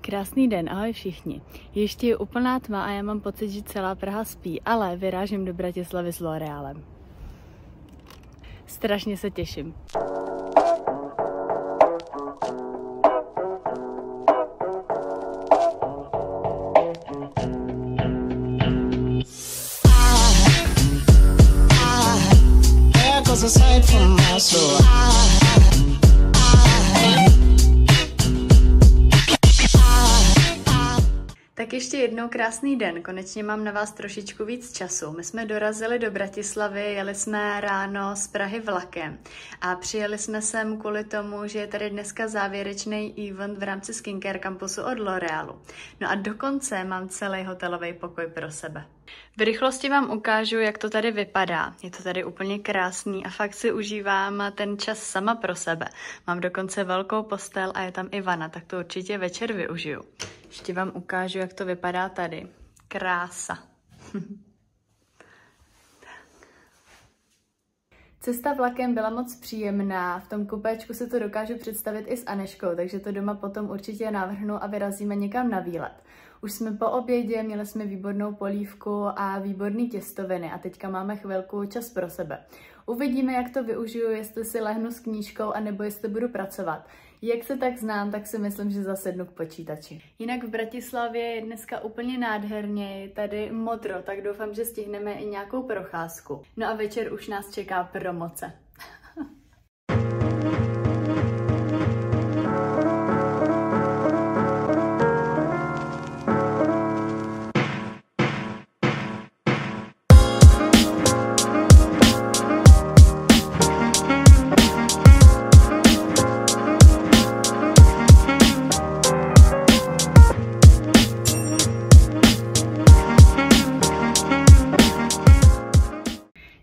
Krásný den, ahoj všichni. Ještě je úplná tma a já mám pocit, že celá Praha spí, ale vyrážím do Bratislavy s L'Orealem. Strašně se těším. Tak ještě jednou krásný den, konečně mám na vás trošičku víc času. My jsme dorazili do Bratislavy, jeli jsme ráno z Prahy vlakem a přijeli jsme sem kvůli tomu, že je tady dneska závěrečný event v rámci Skincare Campusu od L'Orealu. No a dokonce mám celý hotelový pokoj pro sebe. V rychlosti vám ukážu, jak to tady vypadá. Je to tady úplně krásný a fakt si užívám ten čas sama pro sebe. Mám dokonce velkou postel a je tam i vana, tak to určitě večer využiju. Ještě vám ukážu, jak to vypadá tady. Krása. Cesta vlakem byla moc příjemná, v tom kupéčku si to dokážu představit i s Aneškou, takže to doma potom určitě navrhnu a vyrazíme někam na výlet. Už jsme po obědě, měli jsme výbornou polívku a výborný těstoviny a teďka máme chvilku čas pro sebe. Uvidíme, jak to využiju, jestli si lehnu s knížkou, anebo jestli budu pracovat. Jak se tak znám, tak si myslím, že zasednu k počítači. Jinak v Bratislavě je dneska úplně nádherně, je tady modro, tak doufám, že stihneme i nějakou procházku. No a večer už nás čeká promoce.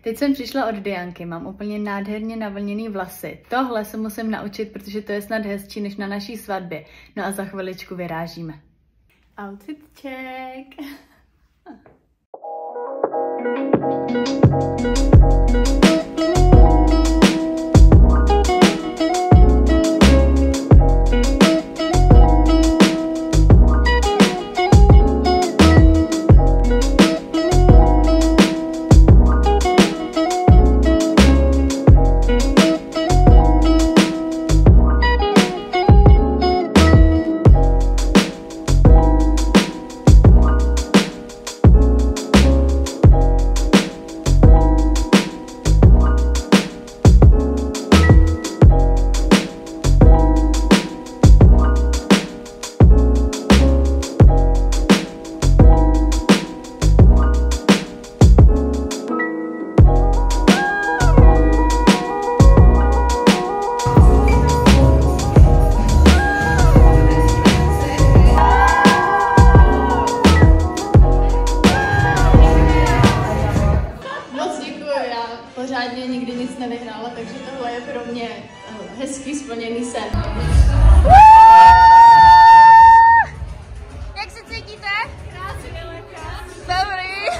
Teď jsem přišla od Dianky, mám úplně nádherně navlněný vlasy. Tohle se musím naučit, protože to je snad hezčí než na naší svatbě. No a za chviličku vyrážíme. Outfit check! Pořádně nikdy nic nevyhrála, takže tohle je pro mě hezký splněný sen. Jak se cítíte? Krásně. Dobrý.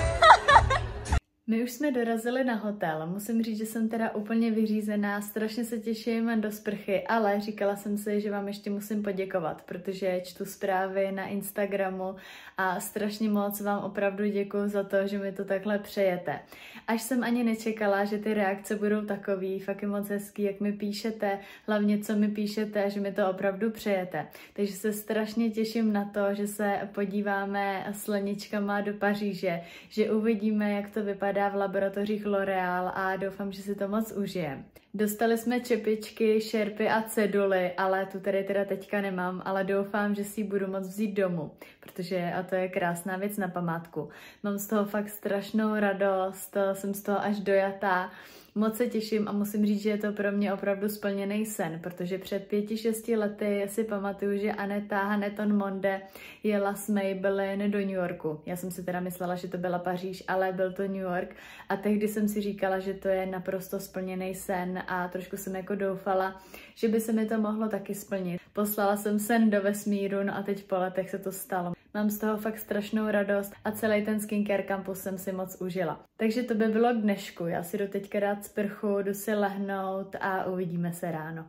My už jsme dorazili na hotel, musím říct, že jsem teda úplně vyřízená, strašně se těším do sprchy, ale říkala jsem si, že vám ještě musím poděkovat, protože čtu zprávy na Instagramu a strašně moc vám opravdu děkuju za to, že mi to takhle přejete. Až jsem ani nečekala, že ty reakce budou takový, fakt je moc hezký, jak mi píšete, hlavně co mi píšete, že mi to opravdu přejete. Takže se strašně těším na to, že se podíváme s Leničkama do Paříže, že uvidíme, jak to vypadá v laboratořích L'Oreal a doufám, že si to moc užijeme. Dostali jsme čepičky, šerpy a ceduly, ale tu tady teda teďka nemám, ale doufám, že si ji budu moct vzít domů, protože a to je krásná věc na památku. Mám z toho fakt strašnou radost, jsem z toho až dojatá. Moc se těším a musím říct, že je to pro mě opravdu splněný sen, protože před 5-6 lety si pamatuju, že Aneta Haneton Monde jela s Maybelline do New Yorku. Já jsem si teda myslela, že to byla Paříž, ale byl to New York a tehdy jsem si říkala, že to je naprosto splněný sen a trošku jsem jako doufala, že by se mi to mohlo taky splnit. Poslala jsem sen do vesmíru, no a teď po letech se to stalo. Mám z toho fakt strašnou radost a celý ten skincare campus jsem si moc užila. Takže to by bylo k dnešku. Já si jdu teďka dát sprchu, jdu si lehnout a uvidíme se ráno.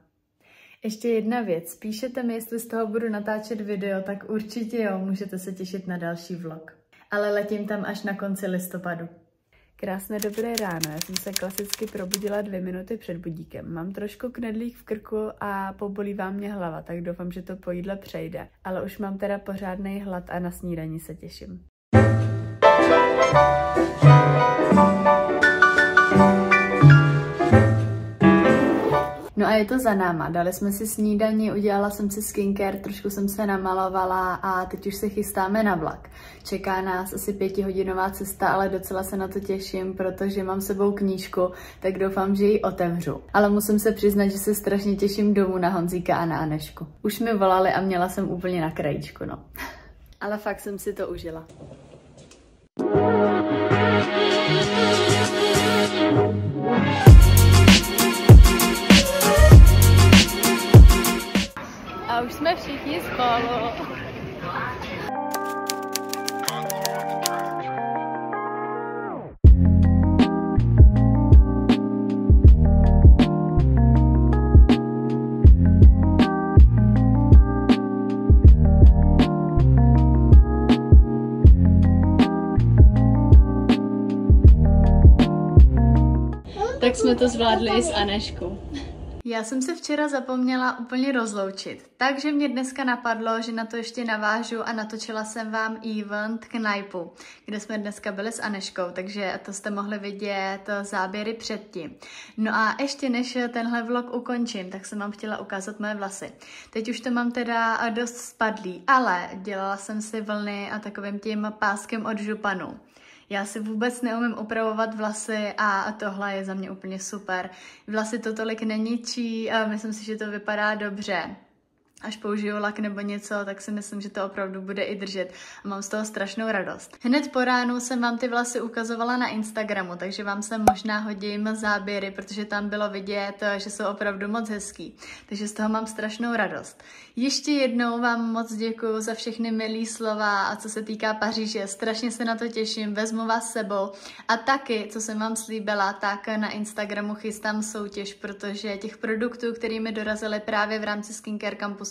Ještě jedna věc. Píšete mi, jestli z toho budu natáčet video, tak určitě jo, můžete se těšit na další vlog. Ale letím tam až na konci listopadu. Krásné dobré ráno, já jsem se klasicky probudila 2 minuty před budíkem. Mám trošku knedlík v krku a pobolívá mě hlava, tak doufám, že to po jídle přejde. Ale už mám teda pořádnej hlad a na snídani se těším. No a je to za náma, dali jsme si snídani, udělala jsem si skincare, trošku jsem se namalovala a teď už se chystáme na vlak. Čeká nás asi 5hodinová cesta, ale docela se na to těším, protože mám sebou knížku, tak doufám, že ji otevřu. Ale musím se přiznat, že se strašně těším domů na Honzíka a na Anešku. Už mi volali a měla jsem úplně na krajíčku, no. Ale fakt jsem si to užila. A už jsme všichni spolu. Tak jsme to zvládli i s Aneškou. Já jsem se včera zapomněla úplně rozloučit, takže mě dneska napadlo, že na to ještě navážu a natočila jsem vám event knajpu, kde jsme dneska byli s Aneškou, takže to jste mohli vidět záběry předtím. No a ještě než tenhle vlog ukončím, tak jsem vám chtěla ukázat moje vlasy. Teď už to mám teda dost spadlý, ale dělala jsem si vlny a takovým tím páskem od županu. Já si vůbec neumím upravovat vlasy a tohle je za mě úplně super. Vlasy to tolik neničí a myslím si, že to vypadá dobře. Až použiju lak nebo něco, tak si myslím, že to opravdu bude i držet a mám z toho strašnou radost. Hned po ránu jsem vám ty vlasy ukazovala na Instagramu, takže vám sem možná hodím záběry, protože tam bylo vidět, že jsou opravdu moc hezký. Takže z toho mám strašnou radost. Ještě jednou vám moc děkuju za všechny milý slova a co se týká Paříže, strašně se na to těším, vezmu vás sebou a taky, co jsem vám slíbila, tak na Instagramu chystám soutěž, protože těch produktů, které mi dorazily právě v rámci Skincare Campusu,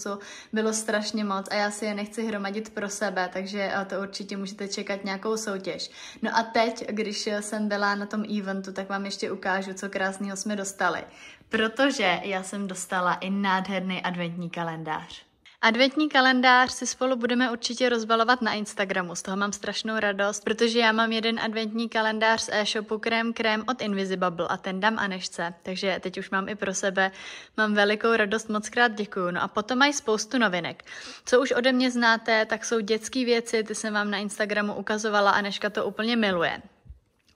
bylo strašně moc a já si je nechci hromadit pro sebe, takže to určitě můžete čekat nějakou soutěž. No a teď, když jsem byla na tom eventu, tak vám ještě ukážu, co krásného jsme dostali. Protože já jsem dostala i nádherný adventní kalendář. Adventní kalendář si spolu budeme určitě rozbalovat na Instagramu, z toho mám strašnou radost, protože já mám jeden adventní kalendář z e-shopu Krém od Invisibubble a ten dám Anešce, takže teď už mám i pro sebe, mám velikou radost, moc krát děkuju. No a potom mají spoustu novinek. Co už ode mě znáte, tak jsou dětské věci, ty jsem vám na Instagramu ukazovala, Aneška to úplně miluje.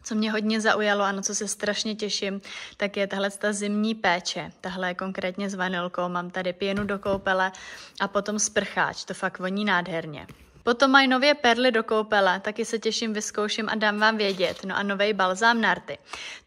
Co mě hodně zaujalo a na co se strašně těším, tak je tahle zimní péče. Tahle je konkrétně s vanilkou, mám tady pěnu do koupele a potom sprcháč, to fakt voní nádherně. Potom mají nově perly do koupele, taky se těším, vyzkouším a dám vám vědět. No a novej balzám na rty.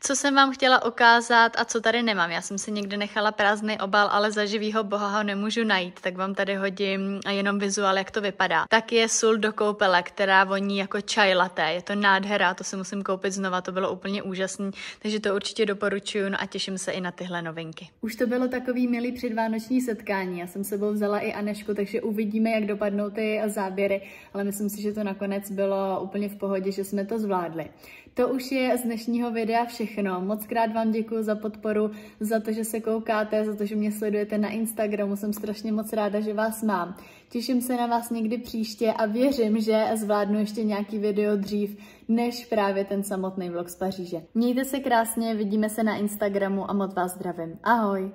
Co jsem vám chtěla ukázat a co tady nemám, já jsem si někde nechala prázdný obal, ale za živýho boha ho nemůžu najít, tak vám tady hodím jenom vizuál, jak to vypadá. Tak je sůl do koupele, která voní jako čaj latte, je to nádhera, to si musím koupit znova, to bylo úplně úžasný, takže to určitě doporučuju, no a těším se i na tyhle novinky. Už to bylo takový milý předvánoční setkání, já jsem sebou vzala i Anešku, takže uvidíme, jak dopadnou ty záběry. Ale myslím si, že to nakonec bylo úplně v pohodě, že jsme to zvládli. To už je z dnešního videa všechno. Moc krát vám děkuji za podporu, za to, že se koukáte, za to, že mě sledujete na Instagramu. Jsem strašně moc ráda, že vás mám. Těším se na vás někdy příště a věřím, že zvládnu ještě nějaký video dřív, než právě ten samotný vlog z Paříže. Mějte se krásně, vidíme se na Instagramu a moc vás zdravím. Ahoj!